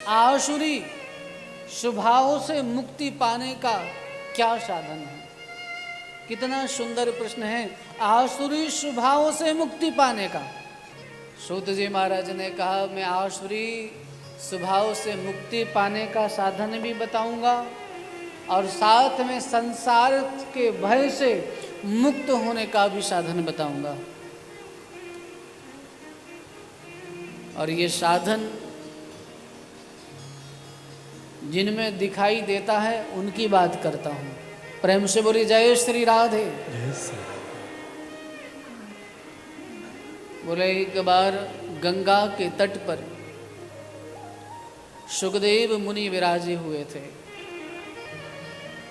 आसुरी स्वभाव से मुक्ति पाने का क्या साधन है? कितना सुंदर प्रश्न है। आसुरी स्वभाव से मुक्ति पाने का। सूत जी महाराज ने कहा, मैं आसुरी स्वभाव से मुक्ति पाने का साधन भी बताऊंगा और साथ में संसार के भय से मुक्त होने का भी साधन बताऊंगा। और ये साधन जिनमें दिखाई देता है उनकी बात करता हूं। प्रेम से बोली जय श्री राधे। बोले एक बार गंगा के तट पर सुखदेव मुनि विराजे हुए थे।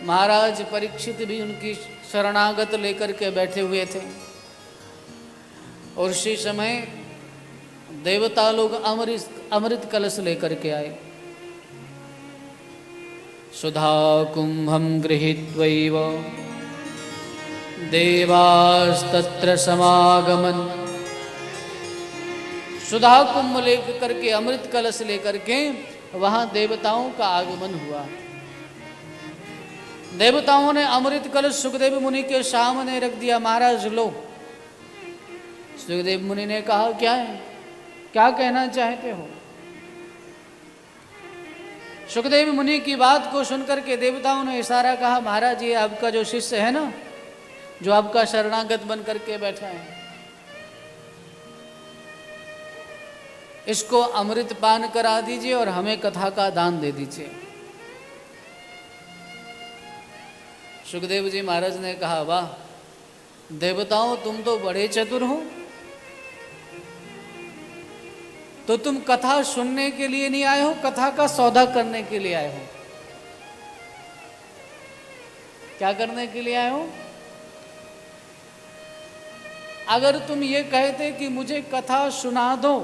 महाराज परीक्षित भी उनकी शरणागत लेकर के बैठे हुए थे और उसी समय देवता लोग अमृत कलश लेकर के आए। सुधा कुंभं गृहीत्वैव देवास्तत्र समागमन। सुधा कुंभ लेकर के अमृत कलश लेकर के वहां देवताओं का आगमन हुआ। देवताओं ने अमृत कलश सुखदेव मुनि के सामने रख दिया। महाराज लो। सुखदेव मुनि ने कहा, क्या है, क्या कहना चाहते हो? सुखदेव मुनि की बात को सुनकर के देवताओं ने इशारा कहा, महाराज ये आपका जो शिष्य है ना, जो आपका शरणागत बन करके बैठा है, इसको अमृत पान करा दीजिए और हमें कथा का दान दे दीजिए। सुखदेव जी महाराज ने कहा, वाह देवताओं तुम तो बड़े चतुर हो। तो तुम कथा सुनने के लिए नहीं आए हो, कथा का सौदा करने के लिए आए हो। क्या करने के लिए आए हो? अगर तुम ये कहते कि मुझे कथा सुना दो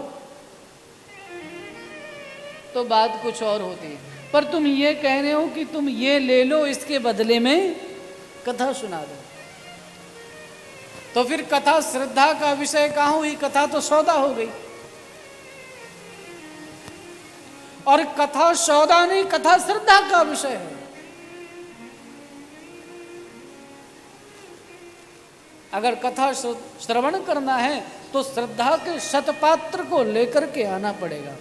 तो बात कुछ और होती, पर तुम ये कह रहे हो कि तुम ये ले लो, इसके बदले में कथा सुना दो। तो फिर कथा श्रद्धा का विषय कहाँ हुई? कथा तो सौदा हो गई। और कथा सौदा नहीं, कथा श्रद्धा का विषय है। अगर कथा श्रवण करना है तो श्रद्धा के सतपात्र को लेकर के आना पड़ेगा।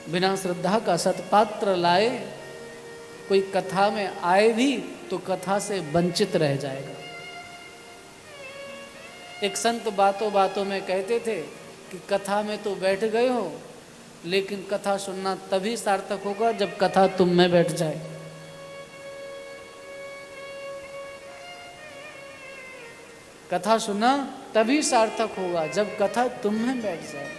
बिना श्रद्धा का सतपात्र लाए कोई कथा में आए भी तो कथा से वंचित रह जाएगा। एक संत बातों बातों में कहते थे कि कथा में तो बैठ गए हो, लेकिन कथा सुनना तभी सार्थक होगा जब कथा तुम में बैठ जाए। कथा सुनना तभी सार्थक होगा जब कथा तुम में बैठ जाए।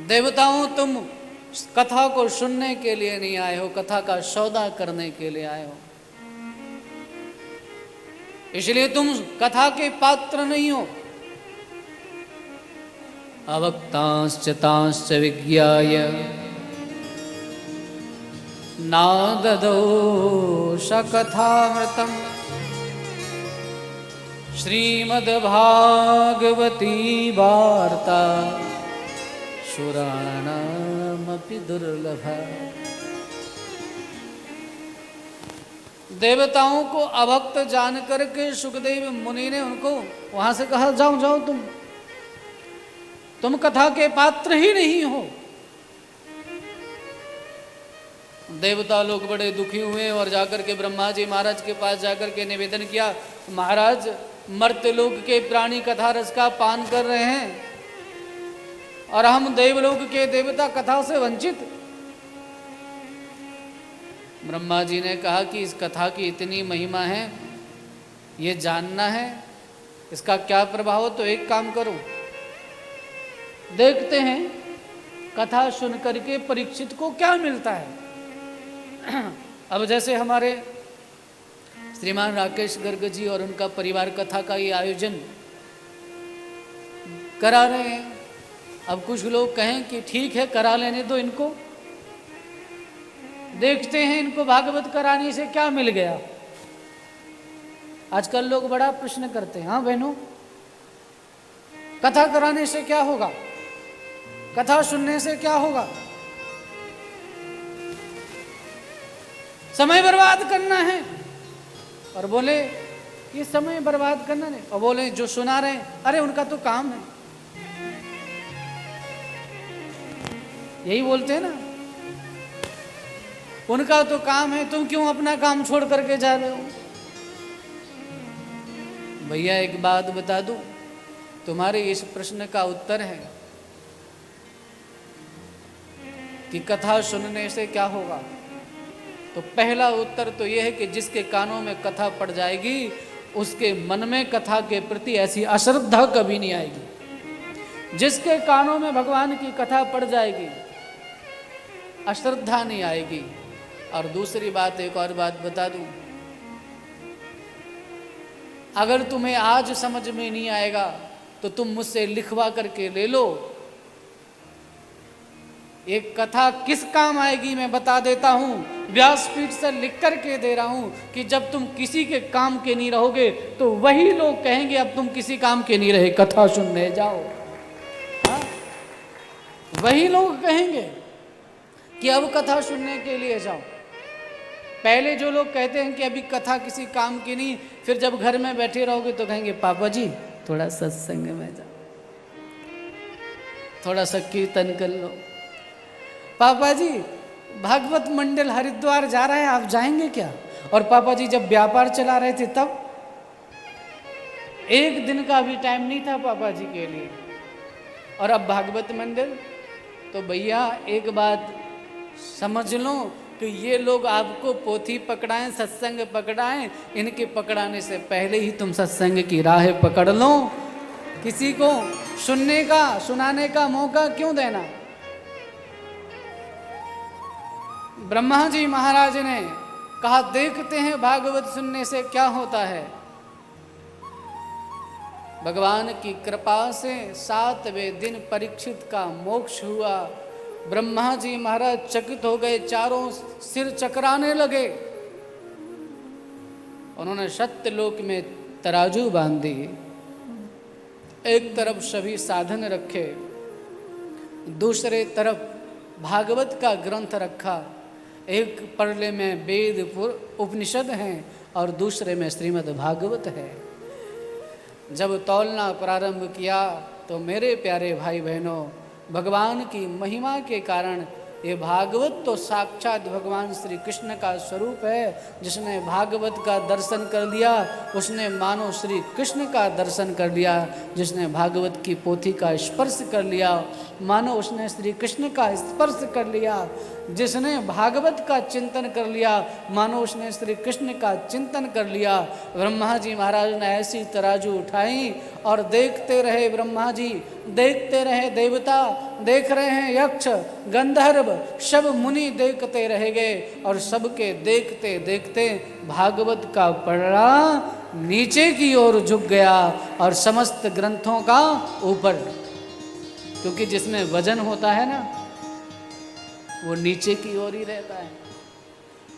देवताओं तुम कथा को सुनने के लिए नहीं आए हो, कथा का सौदा करने के लिए आए हो। इसलिए तुम कथा के पात्र नहीं हो। अवक्तांश्च तांश्च विज्ञाय नाददो सकथामृतम् श्रीमद्भागवती वार्ता सुराणामपि दुर्लभा। देवताओं को अभक्त जान करके सुखदेव मुनि ने उनको वहां से कहा, जाओ जाओ, तुम कथा के पात्र ही नहीं हो। देवता लोग बड़े दुखी हुए और जाकर के ब्रह्मा जी महाराज के पास जाकर के निवेदन किया, महाराज मर्त्य लोक के प्राणी कथा रस का पान कर रहे हैं और हम देवलोक के देवता कथा से वंचित। ब्रह्मा जी ने कहा कि इस कथा की इतनी महिमा है, ये जानना है इसका क्या प्रभाव हो। तो एक काम करो, देखते हैं कथा सुन करके परीक्षित को क्या मिलता है। अब जैसे हमारे श्रीमान राकेश गर्ग जी और उनका परिवार कथा का ये आयोजन करा रहे हैं। अब कुछ लोग कहें कि ठीक है करा लेने दो इनको, देखते हैं इनको भागवत कराने से क्या मिल गया। आजकल लोग बड़ा प्रश्न करते हैं। हाँ बहनों, कथा कराने से क्या होगा, कथा सुनने से क्या होगा? समय बर्बाद करना है। और बोले ये समय बर्बाद करना नहीं, और बोले जो सुना रहे अरे उनका तो काम है, यही बोलते हैं ना, उनका तो काम है, तुम क्यों अपना काम छोड़ करके जा रहे हो? भैया एक बात बता दूं, तुम्हारे इस प्रश्न का उत्तर है कि कथा सुनने से क्या होगा। तो पहला उत्तर तो यह है कि जिसके कानों में कथा पड़ जाएगी उसके मन में कथा के प्रति ऐसी अश्रद्धा कभी नहीं आएगी। जिसके कानों में भगवान की कथा पड़ जाएगी अश्रद्धा नहीं आएगी। और दूसरी बात, एक और बात बता दूं, अगर तुम्हें आज समझ में नहीं आएगा तो तुम मुझसे लिखवा करके ले लो। एक कथा किस काम आएगी मैं बता देता हूं, व्यासपीठ से लिख करके दे रहा हूं कि जब तुम किसी के काम के नहीं रहोगे तो वही लोग कहेंगे अब तुम किसी काम के नहीं रहे, कथा सुनने जाओ। हाँ? वही लोग कहेंगे कि अब कथा सुनने के लिए जाओ। पहले जो लोग कहते हैं कि अभी कथा किसी काम की नहीं, फिर जब घर में बैठे रहोगे तो कहेंगे पापा जी थोड़ा सत्संग में जाओ, थोड़ा सा कीर्तन कर लो। पापा जी भागवत मंडल हरिद्वार जा रहा है, आप जाएंगे क्या? और पापा जी जब व्यापार चला रहे थे तब एक दिन का भी टाइम नहीं था पापा जी के लिए, और अब भागवत मंडल। तो भैया एक बात समझ लो कि ये लोग आपको पोथी पकड़ाएं, सत्संग पकड़ाएं, इनके पकड़ाने से पहले ही तुम सत्संग की राह पकड़ लो। किसी को सुनने का सुनाने का मौका क्यों देना? ब्रह्मा जी महाराज ने कहा देखते हैं भागवत सुनने से क्या होता है। भगवान की कृपा से 7वें दिन परीक्षित का मोक्ष हुआ। ब्रह्मा जी महाराज चकित हो गए, चारों सिर चकराने लगे। उन्होंने सत्यलोक में तराजू बांध दी, एक तरफ सभी साधन रखे, दूसरे तरफ भागवत का ग्रंथ रखा। एक पड़ले में वेद उपनिषद हैं और दूसरे में श्रीमद् भागवत है। जब तौलना प्रारंभ किया तो मेरे प्यारे भाई बहनों, भगवान की महिमा के कारण ये भागवत तो साक्षात भगवान श्री कृष्ण का स्वरूप है। जिसने भागवत का दर्शन कर लिया उसने मानो श्री कृष्ण का दर्शन कर लिया। जिसने भागवत की पोथी का स्पर्श कर लिया मानो उसने श्री कृष्ण का स्पर्श कर लिया। जिसने भागवत का चिंतन कर लिया मानो उसने श्री कृष्ण का चिंतन कर लिया। ब्रह्मा जी महाराज ने ऐसी तराजू उठाई और देखते रहे ब्रह्मा जी, देखते रहे देवता, देख रहे हैं यक्ष गंधर्व, सब मुनि देखते रह गए। और सबके देखते देखते भागवत का पड़ा नीचे की ओर झुक गया और समस्त ग्रंथों का ऊपर, क्योंकि जिसमें वजन होता है ना वो नीचे की ओर ही रहता है।